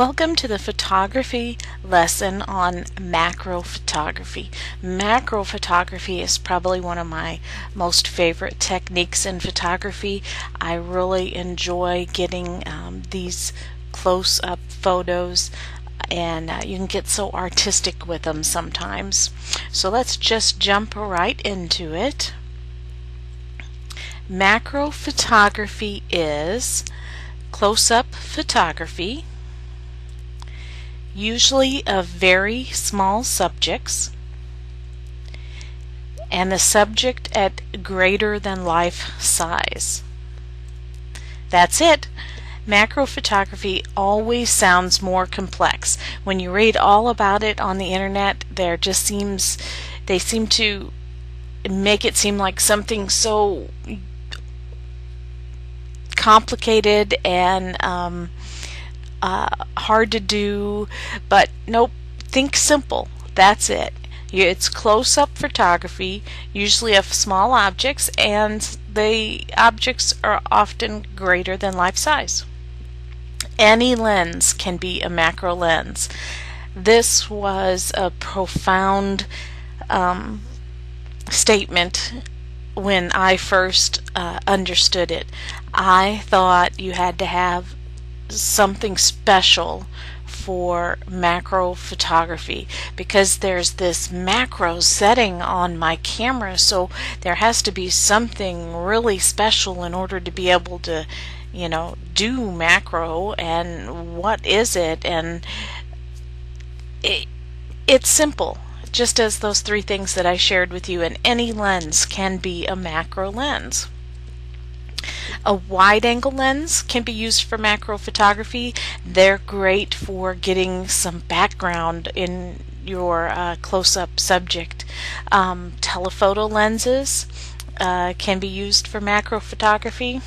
Welcome to the photography lesson on macro photography. Macro photography is probably one of my most favorite techniques in photography. I really enjoy getting these close-up photos, and you can get so artistic with them sometimes. So let's just jump right into it. Macro photography is close-up photography, usually of very small subjects, and the subject at greater than life size. That's it. Macro photography always sounds more complex. When you read all about it on the internet, they seem to make it seem like something so complicated and hard to do, but nope, think simple. That's it. It's close-up photography, usually of small objects, and the objects are often greater than life size. Any lens can be a macro lens. This was a profound statement when I first understood it. I thought you had to have something special for macro photography because there's this macro setting on my camera, so there has to be something really special in order to be able to, do macro. And what is it? And it's simple, just as those three things that I shared with you, and any lens can be a macro lens. A wide-angle lens can be used for macro photography. They're great for getting some background in your close-up subject. Telephoto lenses can be used for macro photography.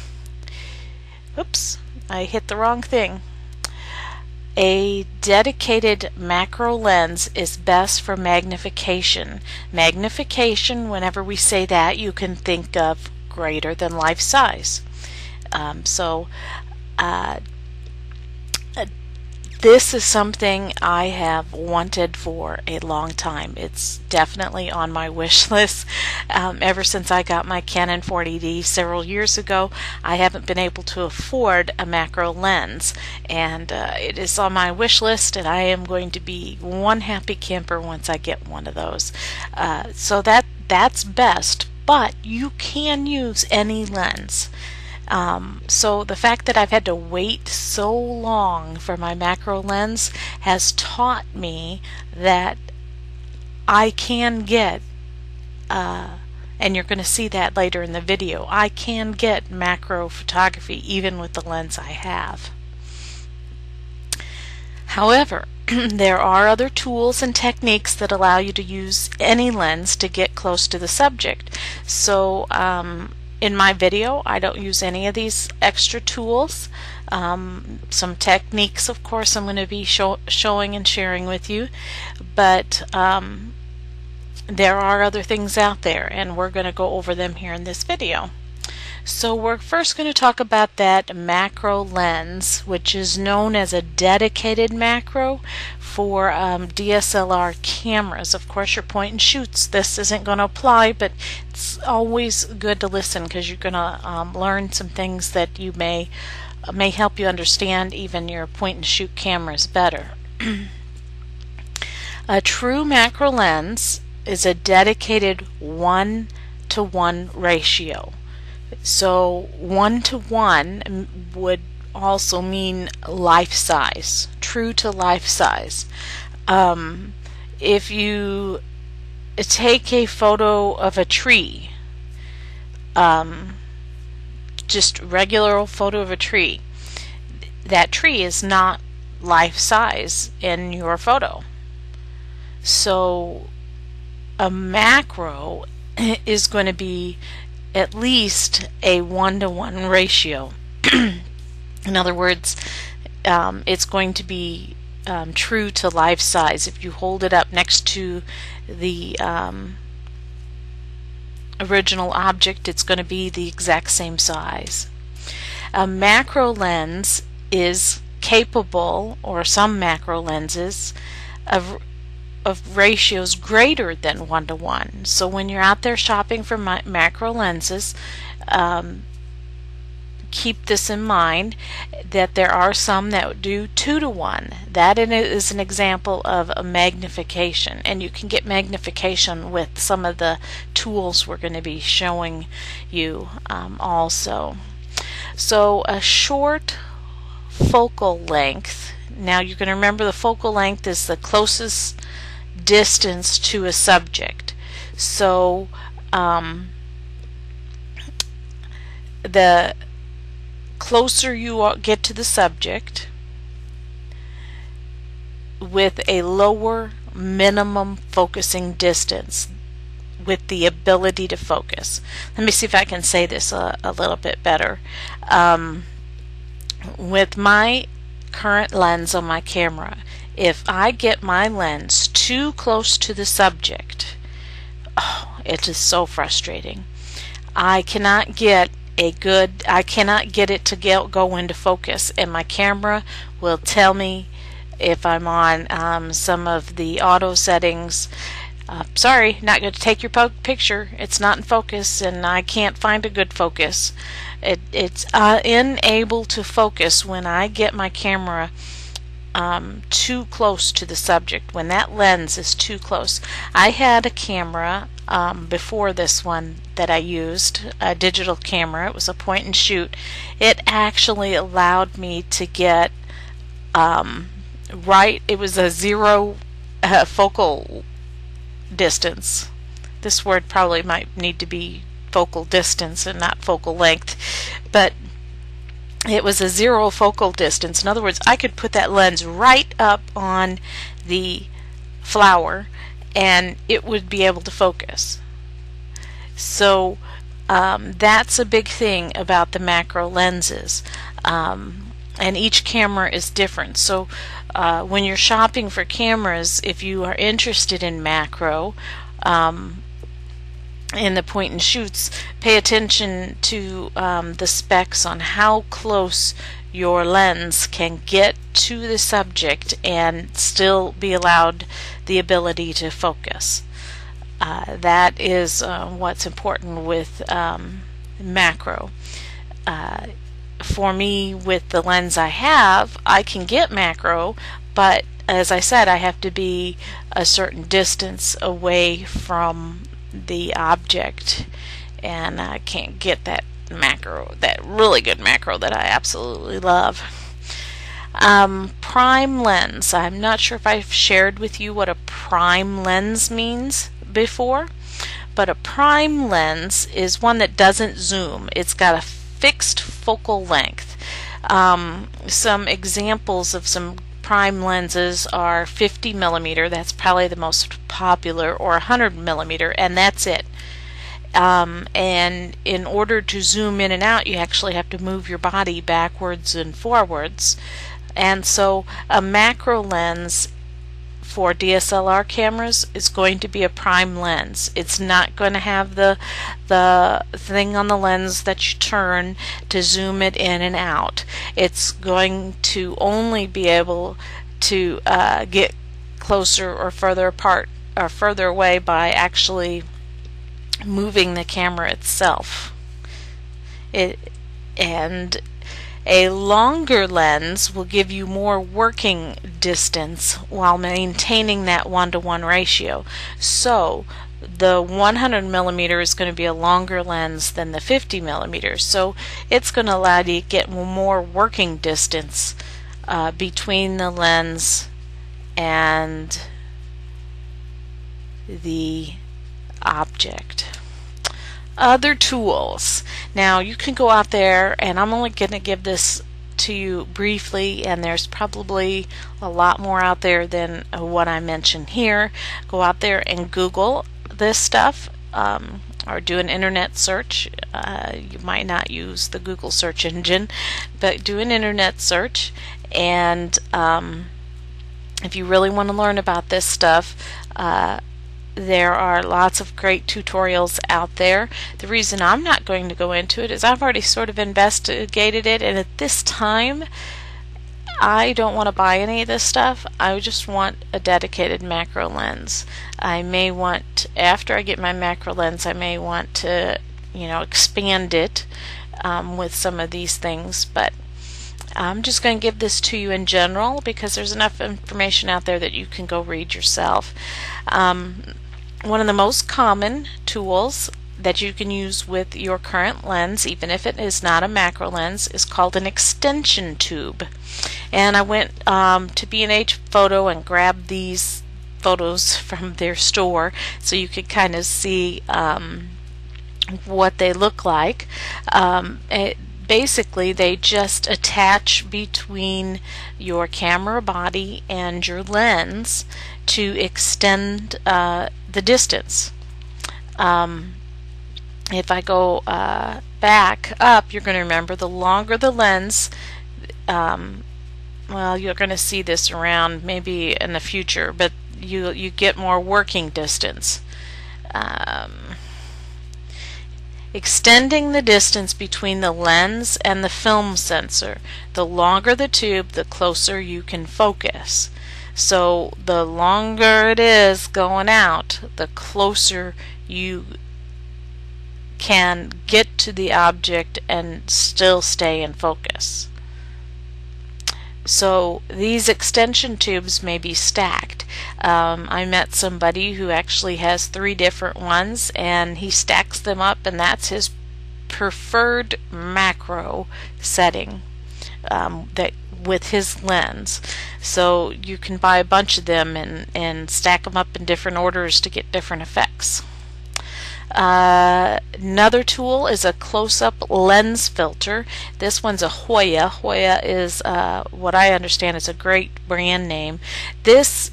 Oops, I hit the wrong thing. A dedicated macro lens is best for magnification. Magnification, whenever we say that, you can think of greater than life size. This is something I have wanted for a long time. It's definitely on my wish list. Ever since I got my Canon 40D several years ago, I haven't been able to afford a macro lens, and it is on my wish list, and I am going to be one happy camper once I get one of those. So that's best, but you can use any lens. So the fact that I've had to wait so long for my macro lens has taught me that I can get, and you're going to see that later in the video, I can get macro photography even with the lens I have. However, there are other tools and techniques that allow you to use any lens to get close to the subject. So in my video, I don't use any of these extra tools. Some techniques, of course, I'm going to be showing and sharing with you, but there are other things out there, and we're going to go over them here in this video. So we're first going to talk about that macro lens, which is known as a dedicated macro for DSLR cameras. Of course, your point and shoots, this isn't going to apply, but it's always good to listen because you're going to learn some things that you may help you understand even your point and shoot cameras better. A true macro lens is a dedicated 1:1 ratio. So 1:1 would also mean life size, true to life size. If you take a photo of a tree, just regular old photo of a tree, that tree is not life size in your photo. So a macro is going to be at least a 1:1 ratio. In other words, it's going to be true to life size. If you hold it up next to the original object, it's going to be the exact same size. A macro lens capable, or some macro lenses, of ratios greater than 1:1. So when you're out there shopping for macro lenses, keep this in mind, that there are some that do 2:1. That is an example of a magnification, and you can get magnification with some of the tools we're going to be showing you also. So a short focal length, now you're going to remember the focal length is the closest distance to a subject. So the closer you get to the subject with a lower minimum focusing distance, with the ability to focus. Let me see if I can say this a little bit better. With my current lens on my camera, if I get my lens too close to the subject, oh, it is so frustrating. I cannot get it to go into focus, and my camera will tell me if I'm on some of the auto settings, sorry, not going to take your picture, it's not in focus, and I can't find a good focus. It's unable to focus when I get my camera too close to the subject, when that lens is too close. I had a camera before this one that I used, a digital camera. It was a point and shoot. It actually allowed me to get it was a zero focal distance. This word probably might need to be focal distance and not focal length, but it was a zero focal distance. In other words, I could put that lens right up on the flower and it would be able to focus. So that's a big thing about the macro lenses, and each camera is different. So when you're shopping for cameras, if you are interested in macro, in the point and shoots, pay attention to the specs on how close your lens can get to the subject and still be allowed the ability to focus. That is what's important with macro. For me, with the lens I have, I can get macro, but as I said, I have to be a certain distance away from the object, and I can't get that macro, that really good macro that I absolutely love. Prime lens. I'm not sure if I've shared with you what a prime lens means before, but a prime lens is one that doesn't zoom. It's got a fixed focal length. Some examples of some prime lenses are 50 millimeter, that's probably the most popular, or 100 millimeter, and that's it. And in order to zoom in and out, you actually have to move your body backwards and forwards. And so a macro lens for DSLR cameras is going to be a prime lens. It's not going to have the thing on the lens that you turn to zoom it in and out. It's going to only be able to get closer or further apart or further away by actually moving the camera itself. And a longer lens will give you more working distance while maintaining that 1:1 ratio. So the 100 millimeter is going to be a longer lens than the 50 millimeter. So it's going to allow you to get more working distance between the lens and the object. Other tools. Now you can go out there, and I'm only going to give this to you briefly, and there's probably a lot more out there than what I mentioned here. Go out there and Google this stuff, or do an internet search. You might not use the Google search engine, but do an internet search, and if you really want to learn about this stuff, there are lots of great tutorials out there. The reason I'm not going to go into it is I've already sort of investigated it, and at this time I don't want to buy any of this stuff. I just want a dedicated macro lens. I may want, after I get my macro lens, I may want to, expand it with some of these things, but I'm just going to give this to you in general because there's enough information out there that you can go read yourself. One of the most common tools that you can use with your current lens, even if it is not a macro lens, is called an extension tube. And I went to B&H Photo and grabbed these photos from their store so you could kind of see what they look like. Basically, they just attach between your camera body and your lens to extend the distance. If I go back up, you're going to remember the longer the lens, well, you're going to see this around maybe in the future, but you get more working distance. Extending the distance between the lens and the film sensor. The longer the tube, the closer you can focus. So the longer it is going out, the closer you can get to the object and still stay in focus. So these extension tubes may be stacked. I met somebody who actually has 3 different ones, and he stacks them up, and that's his preferred macro setting that with his lens. So you can buy a bunch of them and stack them up in different orders to get different effects. Another tool is a close-up lens filter. This one's a Hoya. Hoya is what I understand is a great brand name. This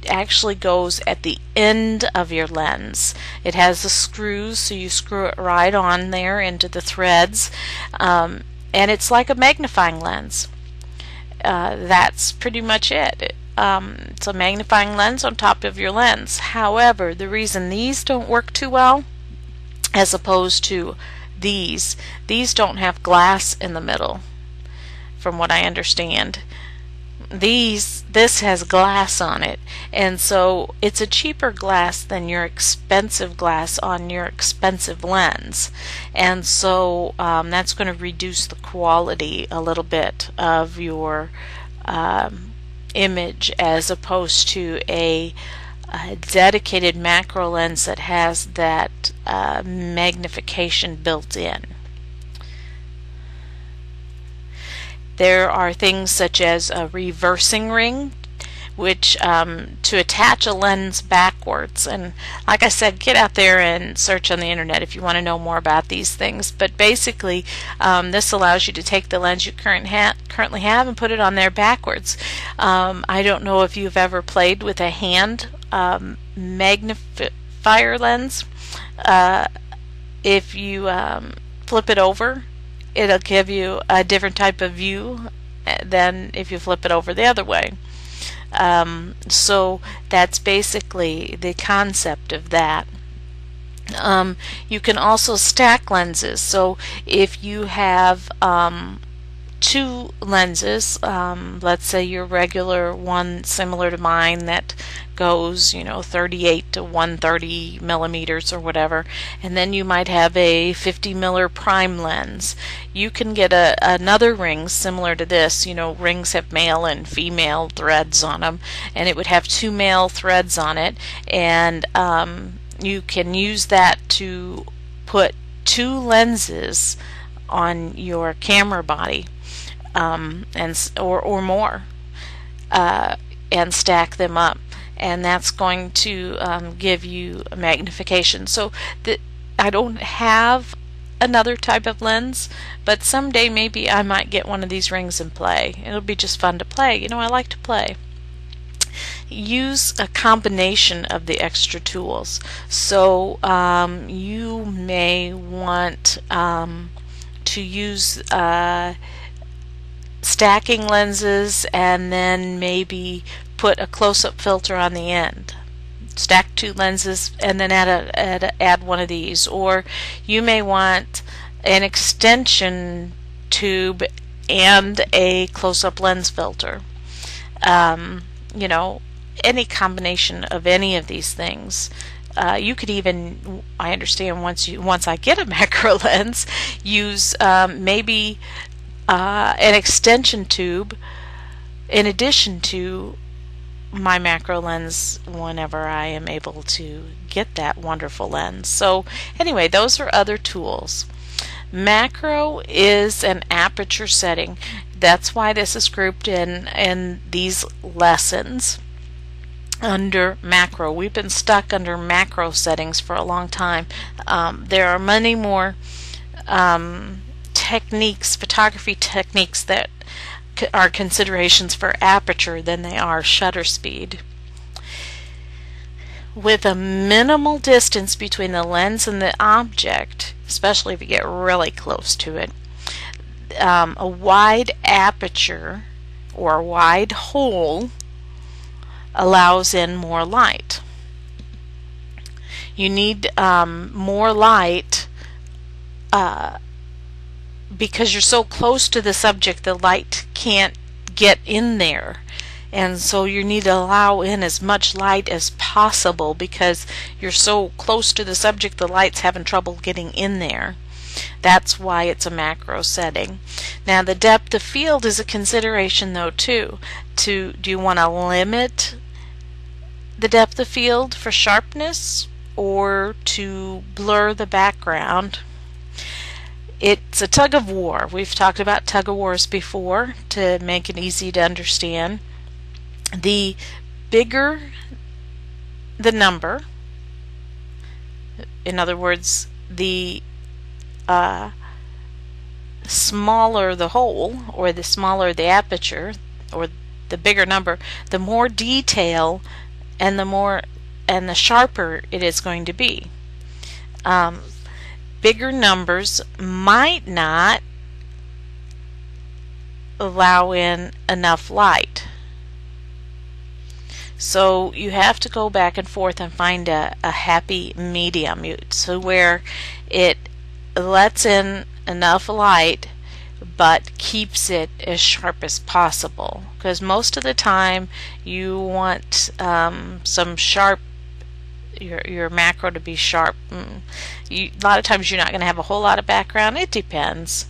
actually goes at the end of your lens. It has the screws, so you screw it right on there into the threads, and it's like a magnifying lens. That's pretty much it. It's a magnifying lens on top of your lens. However, the reason these don't work too well as opposed to these don't have glass in the middle, from what I understand. This has glass on it, and so it's a cheaper glass than your expensive glass on your expensive lens, and so that's going to reduce the quality a little bit of your image, as opposed to a dedicated macro lens that has that magnification built in. There are things such as a reversing ring, which to attach a lens backwards. And like I said, get out there and search on the internet if you want to know more about these things. But basically, this allows you to take the lens you currently have and put it on there backwards. I don't know if you've ever played with a hand magnifier lens. If you flip it over, it'll give you a different type of view than if you flip it over the other way. So that's basically the concept of that. You can also stack lenses. So if you have 2 lenses, let's say your regular one similar to mine that goes 38 to 130 millimeters or whatever, and then you might have a 50 miller prime lens. You can get another ring similar to this. Rings have male and female threads on them, and it would have 2 male threads on it, and you can use that to put 2 lenses on your camera body, or more, and stack them up, and that's going to give you a magnification. So I don't have another type of lens, but someday maybe I might get one of these rings and play. It'll be just fun to play. I like to play. Use a combination of the extra tools. So you may want to use stacking lenses and then maybe put a close-up filter on the end. Stack 2 lenses and then add one of these. Or you may want an extension tube and a close-up lens filter. You know, any combination of any of these things. You could even, I understand, once I get a macro lens, use maybe an extension tube in addition to my macro lens whenever I am able to get that wonderful lens. So anyway, those are other tools. Macro is an aperture setting. That's why this is grouped in these lessons under macro. We've been stuck under macro settings for a long time. There are many more techniques, photography techniques, that are considerations for aperture than they are shutter speed. With a minimal distance between the lens and the object, especially if you get really close to it, a wide aperture or a wide hole allows in more light. You need more light because you're so close to the subject, the light can't get in there. And so you need to allow in as much light as possible because you're so close to the subject, the light's having trouble getting in there. That's why it's a macro setting. Now the depth of field is a consideration though too. Do you want to limit the depth of field for sharpness or to blur the background? It's a tug of war. We've talked about tug of wars before to make it easy to understand. The bigger the number, in other words, the smaller the hole, or the smaller the aperture, or the bigger number, the more detail and the sharper it is going to be. Bigger numbers might not allow in enough light. So you have to go back and forth and find a happy medium, so where it lets in enough light but keeps it as sharp as possible, because most of the time you want some sharp, your macro to be sharp. A lot of times you're not going to have a whole lot of background. It depends.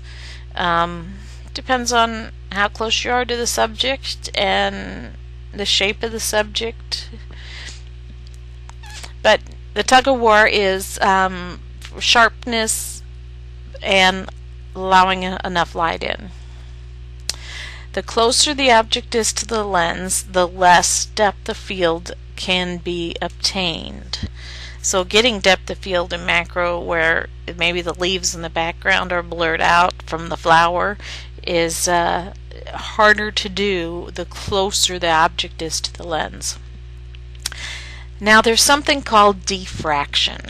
Depends on how close you are to the subject and the shape of the subject. But the tug of war is sharpness and allowing enough light in. The closer the object is to the lens, the less depth of field can be obtained. So getting depth of field in macro, where maybe the leaves in the background are blurred out from the flower, is harder to do the closer the object is to the lens. Now there's something called diffraction.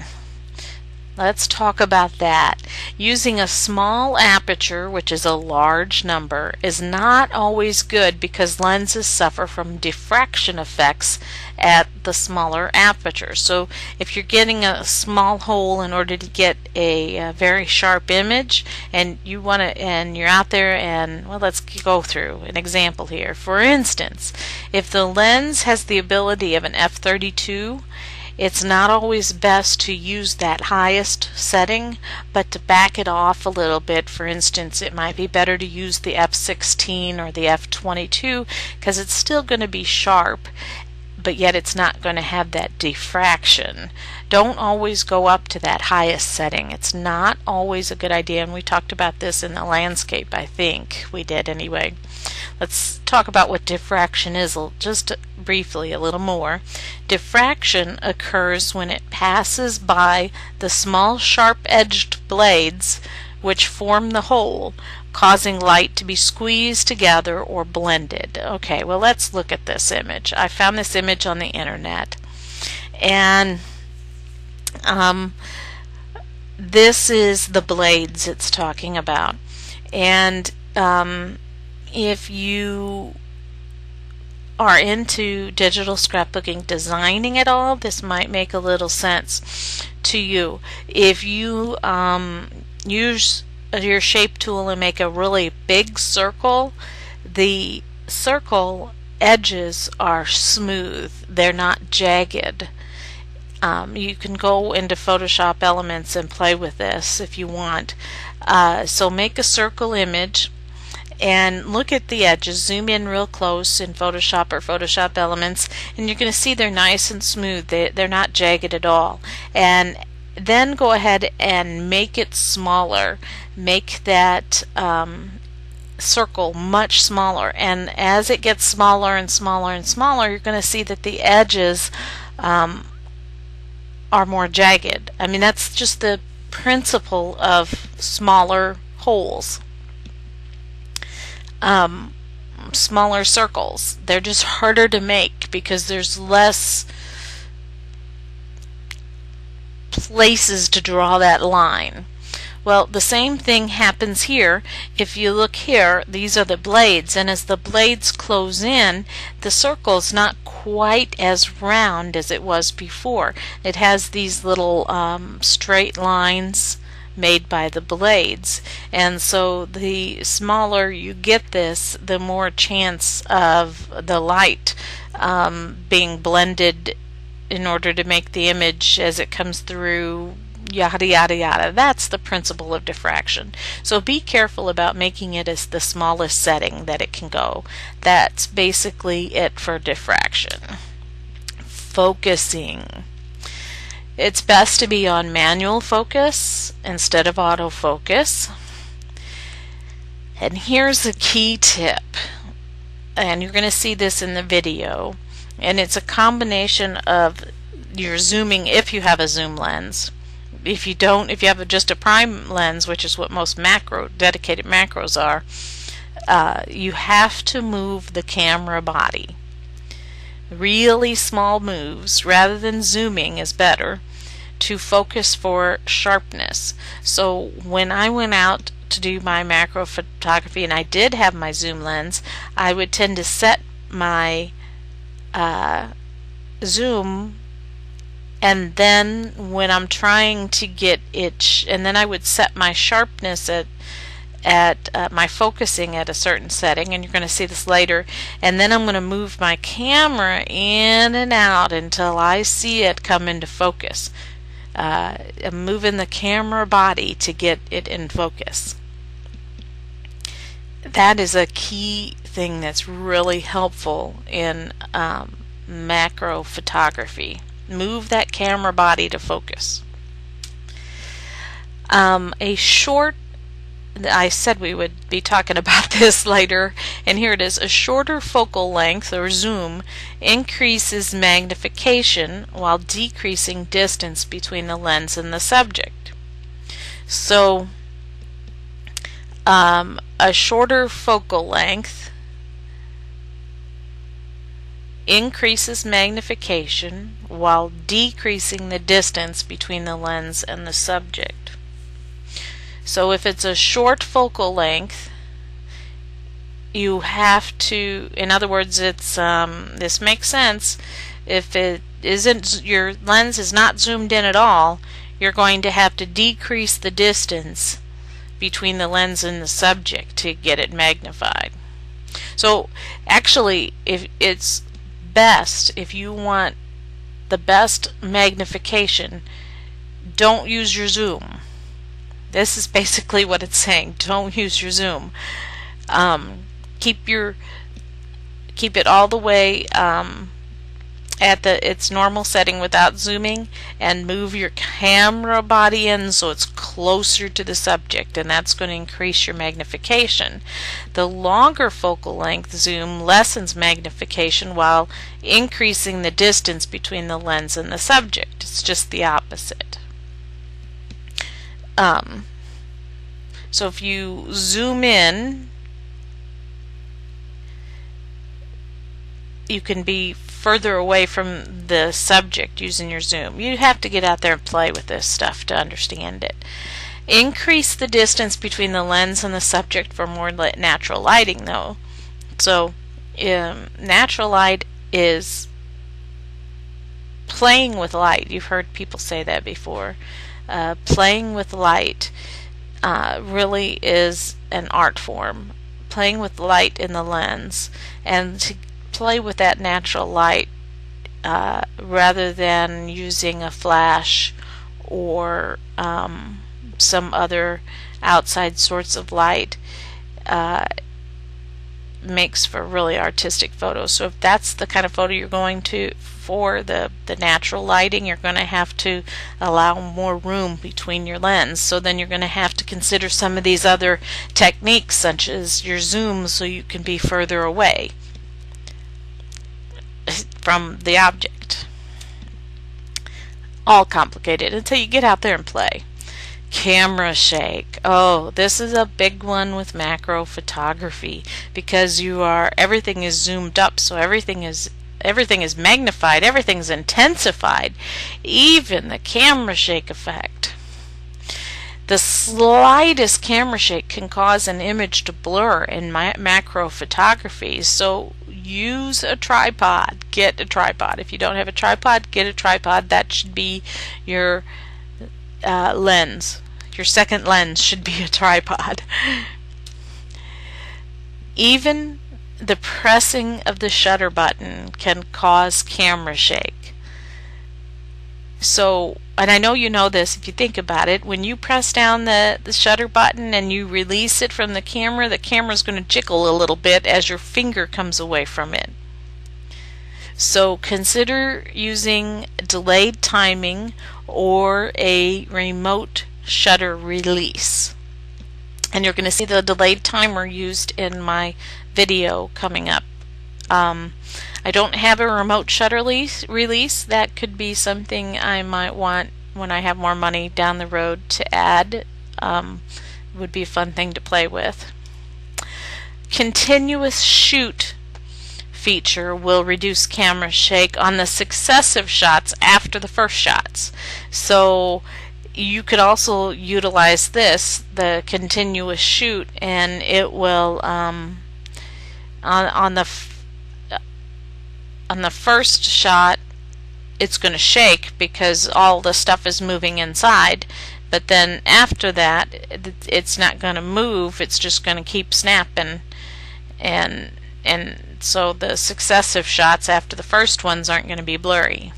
Let's talk about that. Using a small aperture, which is a large number, is not always good because lenses suffer from diffraction effects at the smaller aperture. So if you're getting a small hole in order to get a very sharp image, and you want to, and you're out there, and well, let's go through an example here. For instance, if the lens has the ability of an f/32, it's not always best to use that highest setting, but to back it off a little bit. For instance, it might be better to use the f/16 or the f/22 because it's still going to be sharp, but yet it's not going to have that diffraction. Don't always go up to that highest setting. It's not always a good idea, and we talked about this in the landscape, I think. We did anyway. Let's talk about what diffraction is just briefly a little more. Diffraction occurs when it passes by the small sharp-edged blades which form the hole, causing light to be squeezed together or blended. Okay, well, let's look at this image. I found this image on the internet, and this is the blades it's talking about. And if you are into digital scrapbooking, designing at all, this might make a little sense to you. If you use your shape tool and make a really big circle, the circle edges are smooth. They're not jagged. You can go into Photoshop Elements and play with this if you want. So make a circle image and look at the edges. Zoom in real close in Photoshop or Photoshop Elements, and you're going to see they're nice and smooth. They're not jagged at all. And then go ahead and make it smaller. Make that circle much smaller, and as it gets smaller and smaller and smaller, you're going to see that the edges are more jagged. I mean, that's just the principle of smaller holes. Smaller circles. They're just harder to make because there's less places to draw that line. Well, the same thing happens here. If you look here, these are the blades, and as the blades close in, the circle's not quite as round as it was before. It has these little straight lines made by the blades, and so the smaller you get this, the more chance of the light being blended in order to make the image as it comes through, yada yada yada. That's the principle of diffraction. So be careful about making it as the smallest setting that it can go. That's basically it for diffraction. Focusing. It's best to be on manual focus instead of autofocus. And here's a key tip, and you're going to see this in the video, and it's a combination of your zooming if you have a zoom lens. If you don't, if you have just a prime lens, which is what most dedicated macros are, you have to move the camera body. Really small moves rather than zooming is better to focus for sharpness. So when I went out to do my macro photography and I did have my zoom lens, I would tend to set my zoom, and then when I'm trying to get it, and then I would set my sharpness at my focusing at a certain setting, and you're going to see this later, and then I'm going to move my camera in and out until I see it come into focus. I'm moving the camera body to get it in focus. That is a key thing that's really helpful in macro photography. Move that camera body to focus. I said we would be talking about this later, and here it is. A shorter focal length, or zoom, increases magnification while decreasing distance between the lens and the subject. So, a shorter focal length increases magnification while decreasing the distance between the lens and the subject. So if it's a short focal length, you have to, in other words, it's this makes sense. If it isn't, your lens is not zoomed in at all, you're going to have to decrease the distance between the lens and the subject to get it magnified. So actually, if it's best, if you want the best magnification, don't use your zoom. This is basically what it's saying. Don't use your zoom. Keep it all the way at its normal setting without zooming, and move your camera body in so it's closer to the subject, and that's going to increase your magnification. The longer focal length zoom lessens magnification while increasing the distance between the lens and the subject. It's just the opposite. So if you zoom in, you can be further away from the subject using your zoom. You have to get out there and play with this stuff to understand it. Increase the distance between the lens and the subject for more natural lighting, though. So natural light is playing with light. You've heard people say that before. Playing with light. really is an art form, playing with light in the lens, and to play with that natural light rather than using a flash or some other outside source of light makes for really artistic photos. So if that's the kind of photo you're going to for the natural lighting, you're going to have to allow more room between your lens. So then you're going to have to consider some of these other techniques, such as your zoom, so you can be further away from the object. All complicated until you get out there and play. Camera shake. Oh, this is a big one with macro photography, because everything is zoomed up, so everything is magnified, everything's intensified, even the camera shake effect. The slightest camera shake can cause an image to blur in macro photography, so use a tripod. Get a tripod. If you don't have a tripod, get a tripod. That should be your lens. Your second lens should be a tripod. Even the pressing of the shutter button can cause camera shake. So, and I know you know this if you think about it, when you press down the shutter button and you release it from the camera's going to jiggle a little bit as your finger comes away from it. So consider using delayed timing or a remote shutter release. And you're going to see the delayed timer used in my video coming up. I don't have a remote shutter release. That could be something I might want when I have more money down the road to add. Would be a fun thing to play with. Continuous shoot feature will reduce camera shake on the successive shots after the first shots. So you could also utilize the continuous shoot, and it will on the first shot it's going to shake because all the stuff is moving inside, but then after that it's not going to move, it's just going to keep snapping, and so the successive shots after the first ones aren't going to be blurry.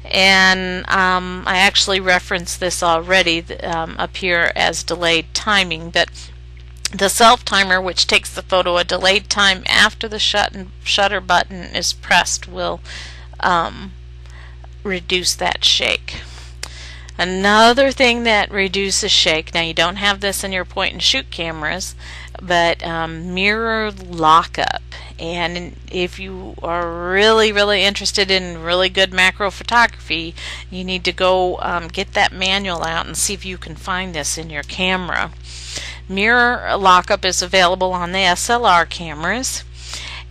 And I actually referenced this already up here as delayed timing, but the self timer, which takes the photo a delayed time after the shutter button is pressed, will reduce that shake. Another thing that reduces shake, now you don't have this in your point and shoot cameras, but mirror lockup. And if you are really interested in really good macro photography, you need to go get that manual out and see if you can find this in your camera. Mirror lockup is available on the DSLR cameras,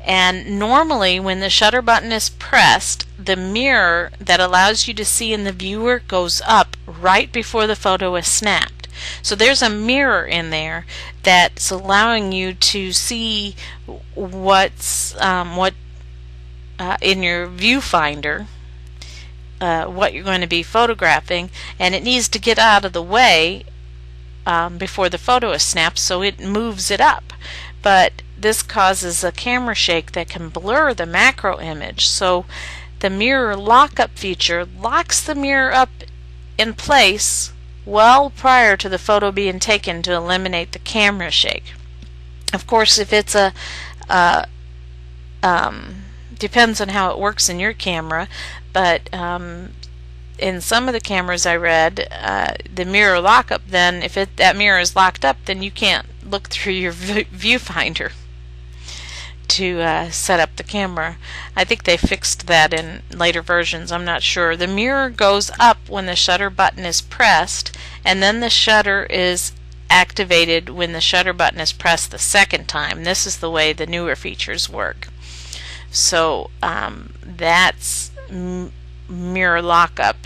and normally when the shutter button is pressed, the mirror that allows you to see in the viewer goes up right before the photo is snapped. So there's a mirror in there that's allowing you to see what's in your viewfinder, what you're going to be photographing, and it needs to get out of the way before the photo is snapped, so it moves it up. But this causes a camera shake that can blur the macro image. So the mirror lockup feature locks the mirror up in place well prior to the photo being taken to eliminate the camera shake. Of course, if it's depends on how it works in your camera, but in some of the cameras I read, the mirror lockup, then if that mirror is locked up, then you can't look through your viewfinder to set up the camera. I think they fixed that in later versions, I'm not sure. The mirror goes up when the shutter button is pressed, and then the shutter is activated when the shutter button is pressed the second time. This is the way the newer features work. So that's mirror lockup.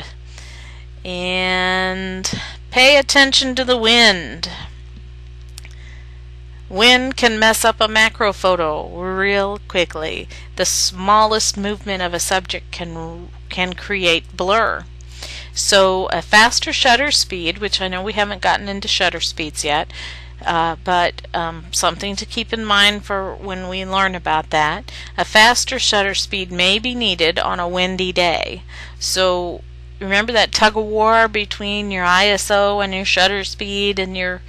And pay attention to the wind. Wind can mess up a macro photo real quickly. The smallest movement of a subject can create blur. So a faster shutter speed, which I know we haven't gotten into shutter speeds yet, but something to keep in mind for when we learn about that. A faster shutter speed may be needed on a windy day. So remember that tug of war between your ISO and your shutter speed and your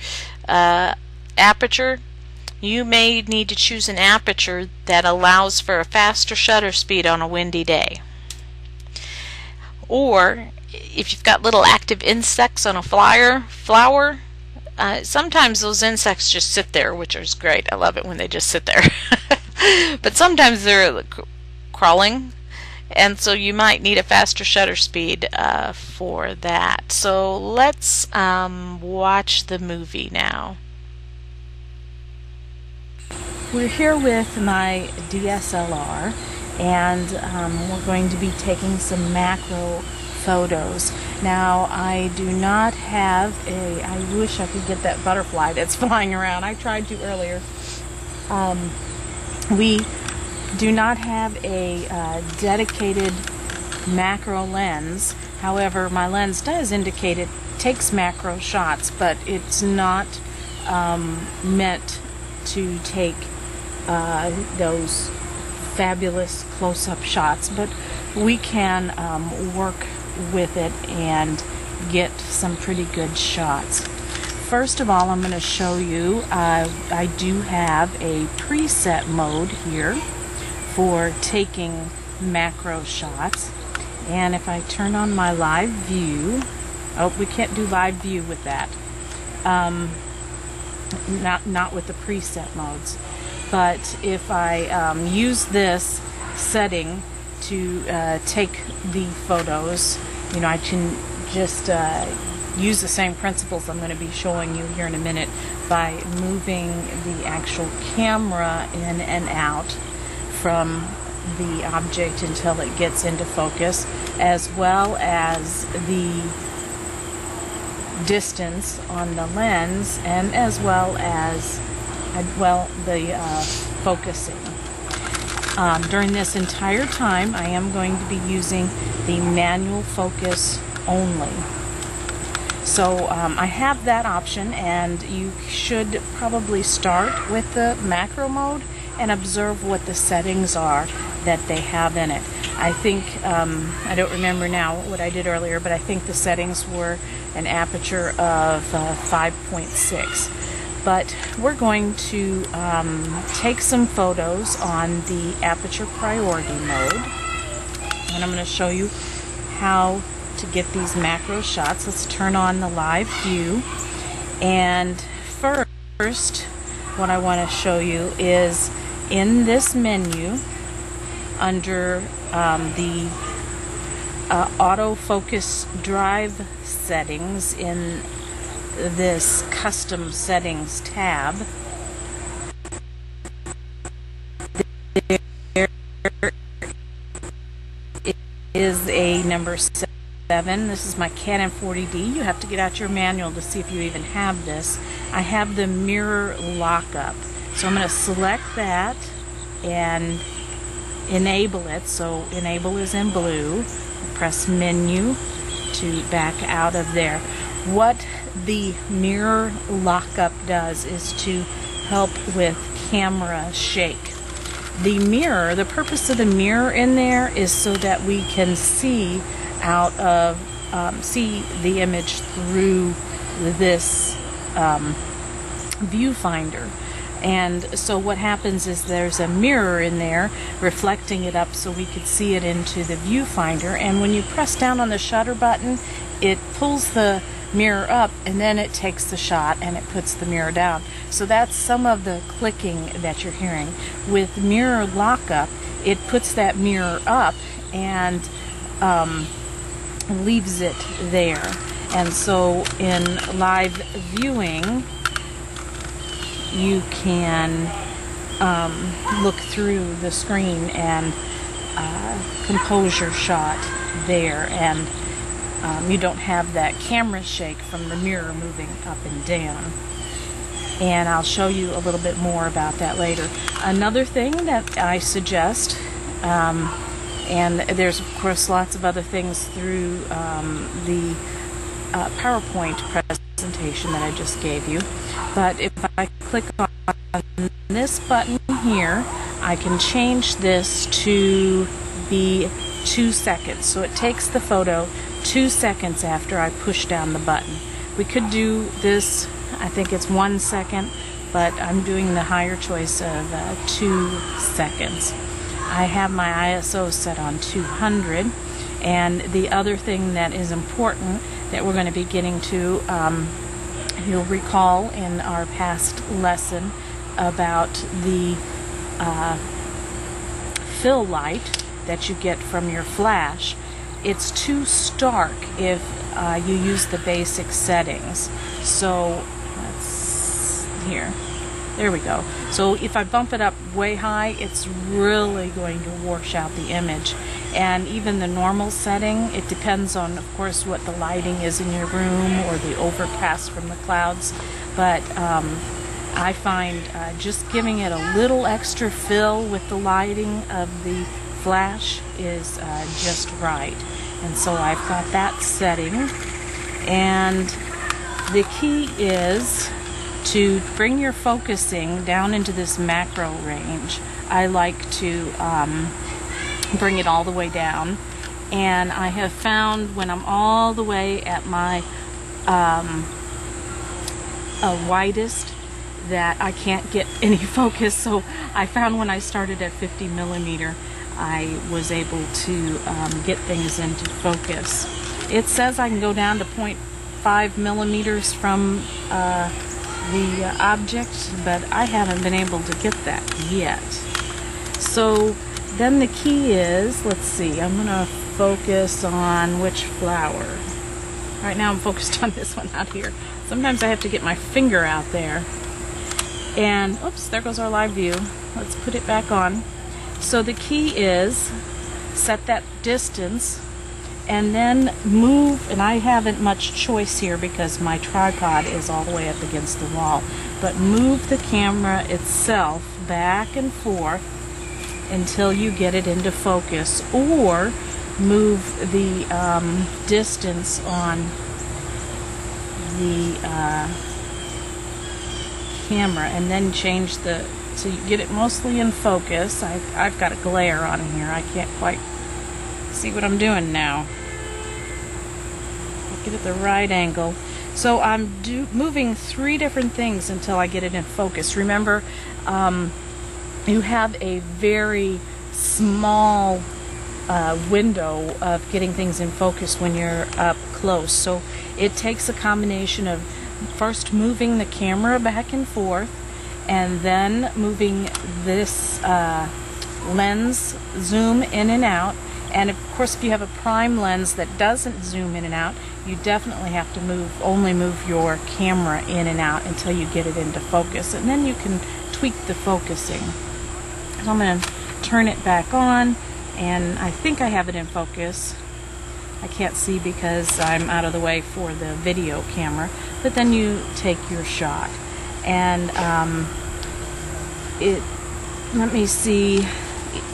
aperture? You may need to choose an aperture that allows for a faster shutter speed on a windy day. Or if you've got little active insects on a flower, sometimes those insects just sit there, which is great. I love it when they just sit there. But sometimes they're crawling, and so you might need a faster shutter speed for that. So let's watch the movie now. We're here with my DSLR, and we're going to be taking some macro photos. Now, I do not have I wish I could get that butterfly that's flying around. I tried to earlier. We do not have a dedicated macro lens. However, my lens does indicate it takes macro shots, but it's not meant to take those fabulous close-up shots, but we can work with it and get some pretty good shots. First of all, I'm going to show you I do have a preset mode here for taking macro shots, and if I turn on my live view, we can't do live view with that, not with the preset modes. But if I use this setting to take the photos, I can just use the same principles I'm going to be showing you here in a minute by moving the actual camera in and out from the object until it gets into focus, as well as the distance on the lens, and as well as the focusing. During this entire time, I am going to be using the manual focus only. So I have that option, and you should probably start with the macro mode and observe what the settings are that they have in it. I think, I don't remember now what I did earlier, but I think the settings were an aperture of 5.6. But we're going to take some photos on the aperture priority mode, and I'm going to show you how to get these macro shots. Let's turn on the live view, and first what I want to show you is in this menu under the autofocus drive settings in this custom settings tab. There is a number 7. This is my Canon 40D. You have to get out your manual to see if you even have this. I have the mirror lockup. So I'm going to select that and enable it. So enable is in blue. Press menu to back out of there. What the mirror lockup does is to help with camera shake. The purpose of the mirror in there is so that we can see see the image through this viewfinder. And so what happens is there's a mirror in there reflecting it up so we could see it into the viewfinder, and when you press down on the shutter button, it pulls the mirror up, and then it takes the shot and it puts the mirror down. So that's some of the clicking that you're hearing. With mirror lockup, it puts that mirror up and leaves it there. And so in live viewing, you can look through the screen and compose your shot there, and you don't have that camera shake from the mirror moving up and down. And I'll show you a little bit more about that later. Another thing that I suggest And there's, of course, lots of other things through the PowerPoint presentation that I just gave you. But if I click on this button here, I can change this to be 2 seconds. So it takes the photo 2 seconds after I push down the button. We could do this, I think it's 1 second, but I'm doing the higher choice of 2 seconds. I have my ISO set on 200, and the other thing that is important that we're going to be getting to, you'll recall in our past lesson about the fill light that you get from your flash. It's too stark if you use the basic settings. So let's here. There we go. So if I bump it up way high, it's really going to wash out the image. And even the normal setting, it depends on, of course, what the lighting is in your room or the overcast from the clouds. But I find just giving it a little extra fill with the lighting of the flash is just right. And so I've got that setting. And the key is to bring your focusing down into this macro range. I like to bring it all the way down, and I have found when I'm all the way at my widest that I can't get any focus. So I found when I started at 50 millimeter I was able to get things into focus. It says I can go down to 0.5 millimeters from the object, but I haven't been able to get that yet. So then the key is, let's see, I'm going to focus on which flower. Right now I'm focused on this one out here. Sometimes I have to get my finger out there. And, oops, there goes our live view. Let's put it back on. So the key is set that distance and then move, and I haven't much choice here because my tripod is all the way up against the wall, but move the camera itself back and forth until you get it into focus, or move the distance on the camera and then change the, so you get it mostly in focus. I've got a glare on here. I can't quite see what I'm doing now. Get at the right angle. So I'm moving 3 different things until I get it in focus. Remember, you have a very small window of getting things in focus when you're up close. So it takes a combination of first moving the camera back and forth, and then moving this lens zoom in and out. And of course, if you have a prime lens that doesn't zoom in and out, you definitely have to only move your camera in and out until you get it into focus, and then you can tweak the focusing. So I'm going to turn it back on, and I think I have it in focus. I can't see because I'm out of the way for the video camera, but then you take your shot. And let me see.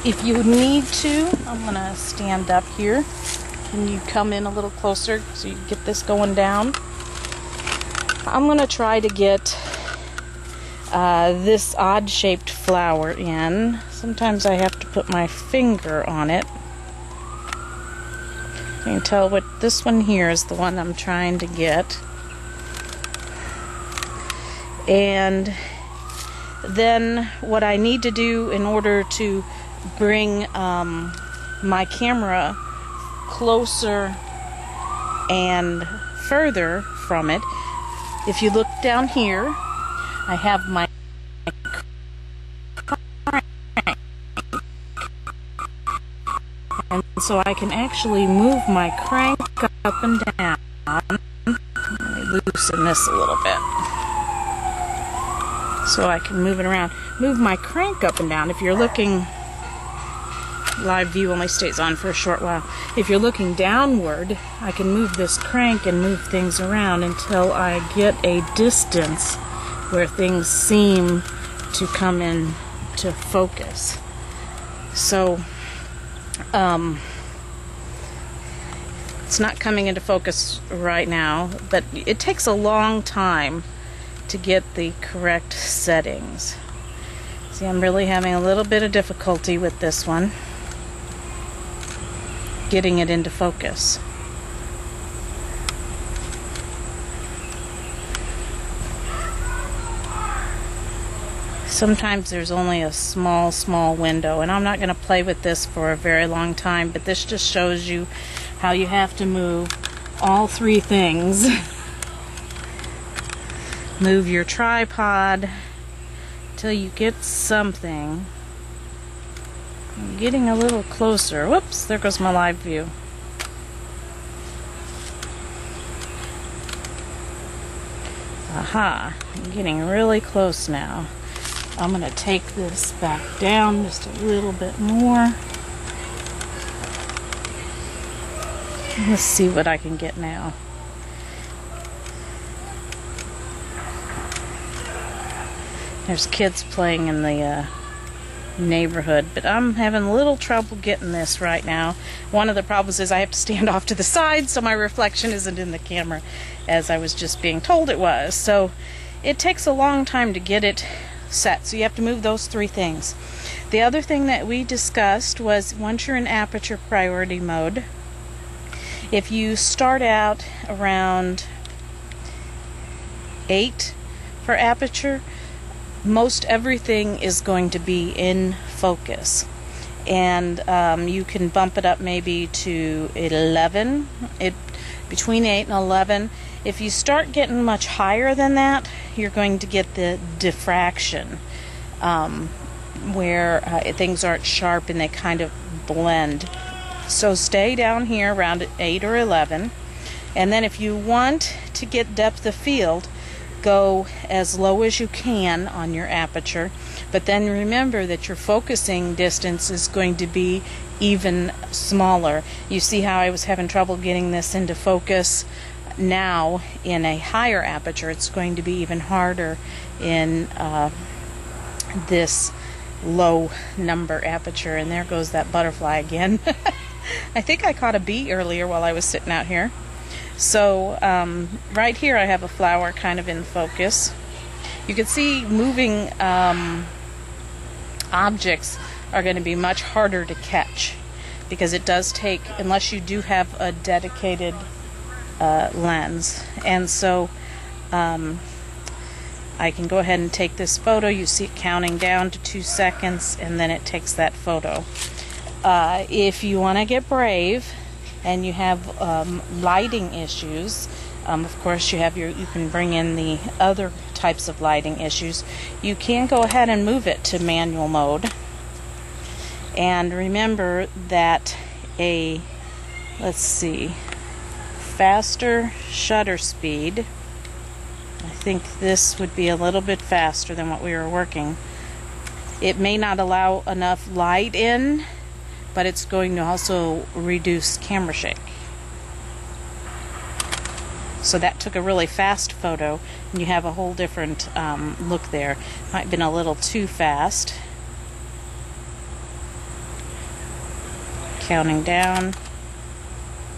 If you need to, I'm going to stand up here. Can you come in a little closer so you get this going down? I'm going to try to get this odd-shaped flower in. Sometimes I have to put my finger on it. You can tell what this one here is the one I'm trying to get. And then what I need to do in order to bring my camera closer and further from it, if you look down here, I have my crank, and so I can actually move my crank up and down. Let me loosen this a little bit so I can move it around. Move my crank up and down. If you're looking, live view only stays on for a short while. If you're looking downward, I can move this crank and move things around until I get a distance where things seem to come in to focus. So It's not coming into focus right now, but it takes a long time to get the correct settings. See, I'm really having a little bit of difficulty with this one, getting it into focus. Sometimes there's only a small window, and I'm not going to play with this for a very long time, but this just shows you how you have to move all three things. Move your tripod till you get something. I'm getting a little closer. Whoops, there goes my live view. Aha, I'm getting really close now. I'm going to take this back down just a little bit more. Let's see what I can get now. There's kids playing in the neighborhood, but I'm having a little trouble getting this right now. One of the problems is I have to stand off to the side so my reflection isn't in the camera, as I was just being told it was. So it takes a long time to get it set, so you have to move those three things. The other thing that we discussed was once you're in aperture priority mode, if you start out around 8 for aperture, most everything is going to be in focus, and you can bump it up maybe to 11, between 8 and 11. If you start getting much higher than that, you're going to get the diffraction, where things aren't sharp and they kind of blend. So stay down here around 8 or 11, and then if you want to get depth of field, go as low as you can on your aperture, but then remember that your focusing distance is going to be even smaller. You see how I was having trouble getting this into focus? Now in a higher aperture it's going to be even harder in this low number aperture. And there goes that butterfly again. I think I caught a bee earlier while I was sitting out here. So right here I have a flower kind of in focus. You can see moving objects are going to be much harder to catch, because it does take, unless you do have a dedicated lens. And so I can go ahead and take this photo. You see it counting down to 2 seconds, and then it takes that photo. If you want to get brave and you have lighting issues, of course you can bring in the other types of lighting issues. You can go ahead and move it to manual mode, and remember that let's see, faster shutter speed, I think this would be a little bit faster than what we were working. It may not allow enough light in, but it's going to also reduce camera shake. So that took a really fast photo, and you have a whole different look there. Might have been a little too fast. Counting down.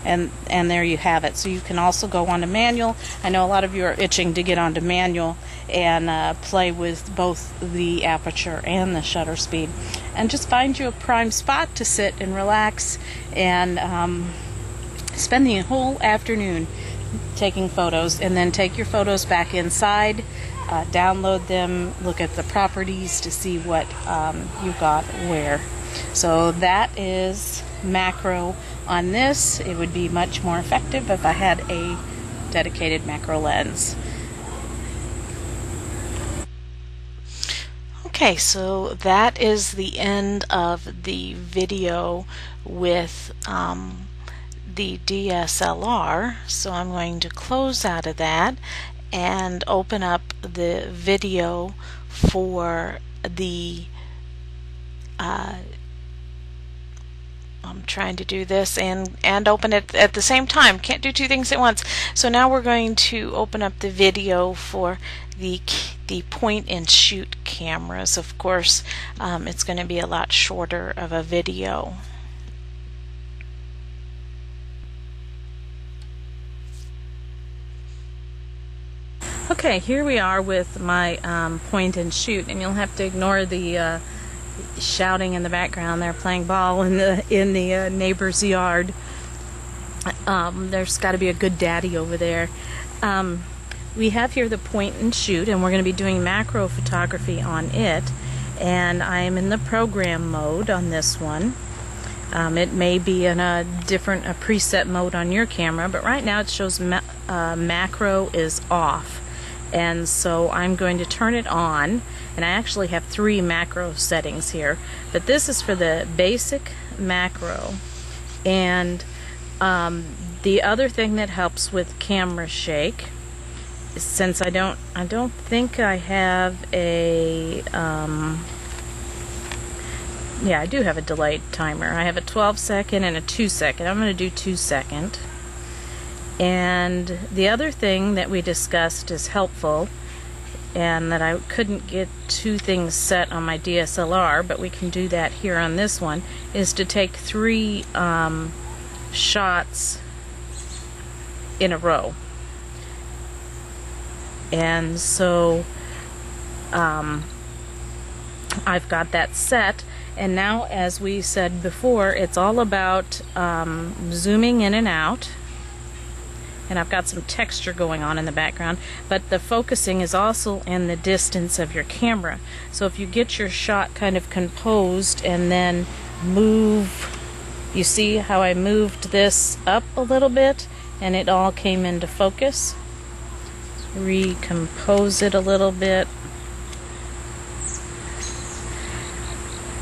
And there you have it. So you can also go on to manual. I know a lot of you are itching to get onto manual and play with both the aperture and the shutter speed. And just find you a prime spot to sit and relax and spend the whole afternoon taking photos, and then take your photos back inside, download them, look at the properties to see what you got where. So that is macro on this. It would be much more effective if I had a dedicated macro lens. Okay, so that is the end of the video with the DSLR. So I'm going to close out of that and open up the video for the I'm trying to do this and open it at the same time. Can't do two things at once. So now we're going to open up the video for the point and shoot cameras. Of course, it's going to be a lot shorter of a video. Okay, here we are with my point and shoot, and you'll have to ignore the shouting in the background. They're playing ball in the neighbor's yard. There's got to be a good daddy over there. We have here the point and shoot, and we're going to be doing macro photography on it. And I am in the program mode on this one. It may be in a different preset mode on your camera, but right now it shows macro is off. And so I'm going to turn it on, and I actually have 3 macro settings here, but this is for the basic macro. And the other thing that helps with camera shake is, since I don't think I have a yeah, I do have a delayed timer. I have a 12-second and a 2-second. I'm going to do 2-second. And the other thing that we discussed is helpful, and that I couldn't get 2 things set on my DSLR, but we can do that here on this one, is to take 3 shots in a row. And so I've got that set. And now, as we said before, it's all about zooming in and out. And I've got some texture going on in the background, but the focusing is also in the distance of your camera. So if you get your shot kind of composed and then move, you see how I moved this up a little bit and it all came into focus. Let's recompose it a little bit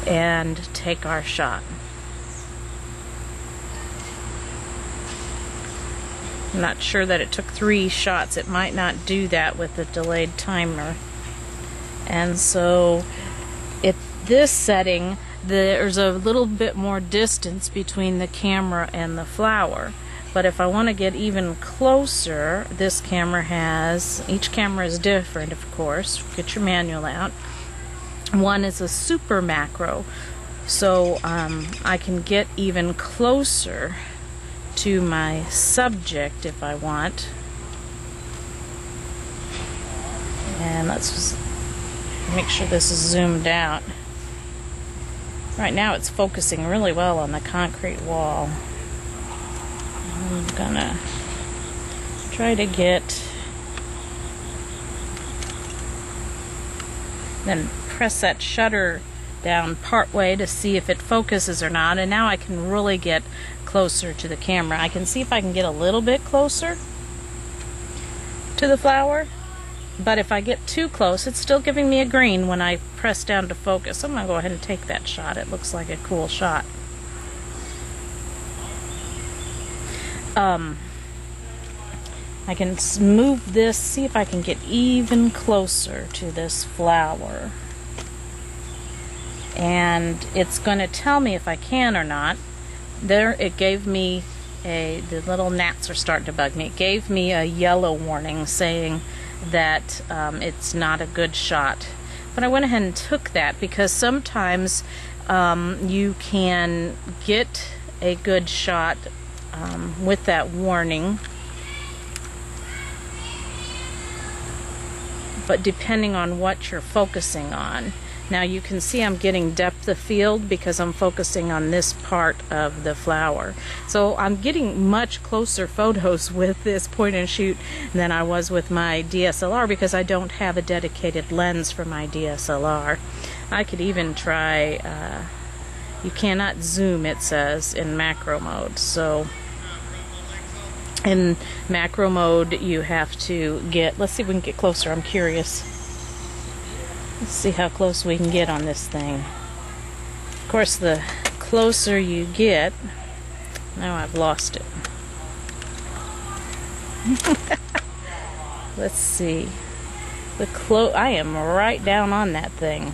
and take our shot. I'm not sure that it took 3 shots. It might not do that with the delayed timer. And so at this setting, there's a little bit more distance between the camera and the flower. But if I want to get even closer, this camera has, each camera is different, of course. Get your manual out. One is a super macro, so I can get even closer to my subject if I want. And let's just make sure this is zoomed out. Right now it's focusing really well on the concrete wall. I'm gonna try to get, then press that shutter down part way to see if it focuses or not, and now I can really get closer to the camera. I can see if I can get a little bit closer to the flower, but if I get too close, it's still giving me a green when I press down to focus. I'm gonna go ahead and take that shot. It looks like a cool shot. I can move this, see if I can get even closer to this flower. And it's going to tell me if I can or not. There, it gave me the little gnats are starting to bug me. It gave me a yellow warning saying that it's not a good shot. But I went ahead and took that because sometimes you can get a good shot with that warning. But depending on what you're focusing on. Now you can see I'm getting depth of field because I'm focusing on this part of the flower. So I'm getting much closer photos with this point and shoot than I was with my DSLR because I don't have a dedicated lens for my DSLR. I could even try, you cannot zoom, it says, in macro mode. So in macro mode you have to get, let's see if we can get closer, I'm curious. Let's see how close we can get on this thing. Of course, the closer you get, now I've lost it. Let's see. I am right down on that thing.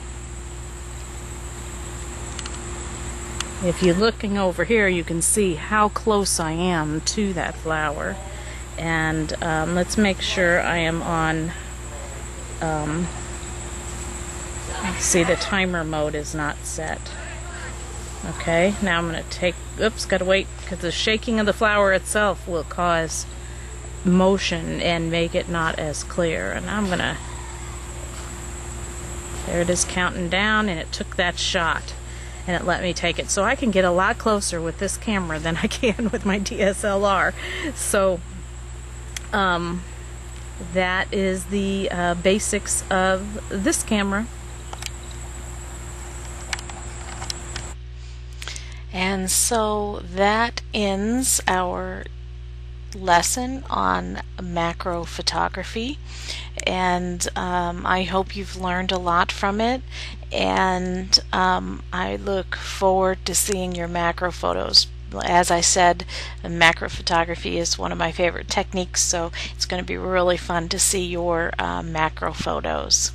If you're looking over here, you can see how close I am to that flower. And let's make sure I am on. See, the timer mode is not set. Okay, now I'm going to take, oops, got to wait because the shaking of the flower itself will cause motion and make it not as clear. And I'm gonna, there it is counting down, and it took that shot and it let me take it. So I can get a lot closer with this camera than I can with my DSLR. So that is the basics of this camera. And so that ends our lesson on macro photography, and I hope you've learned a lot from it, and I look forward to seeing your macro photos. As I said, macro photography is one of my favorite techniques, so it's going to be really fun to see your macro photos.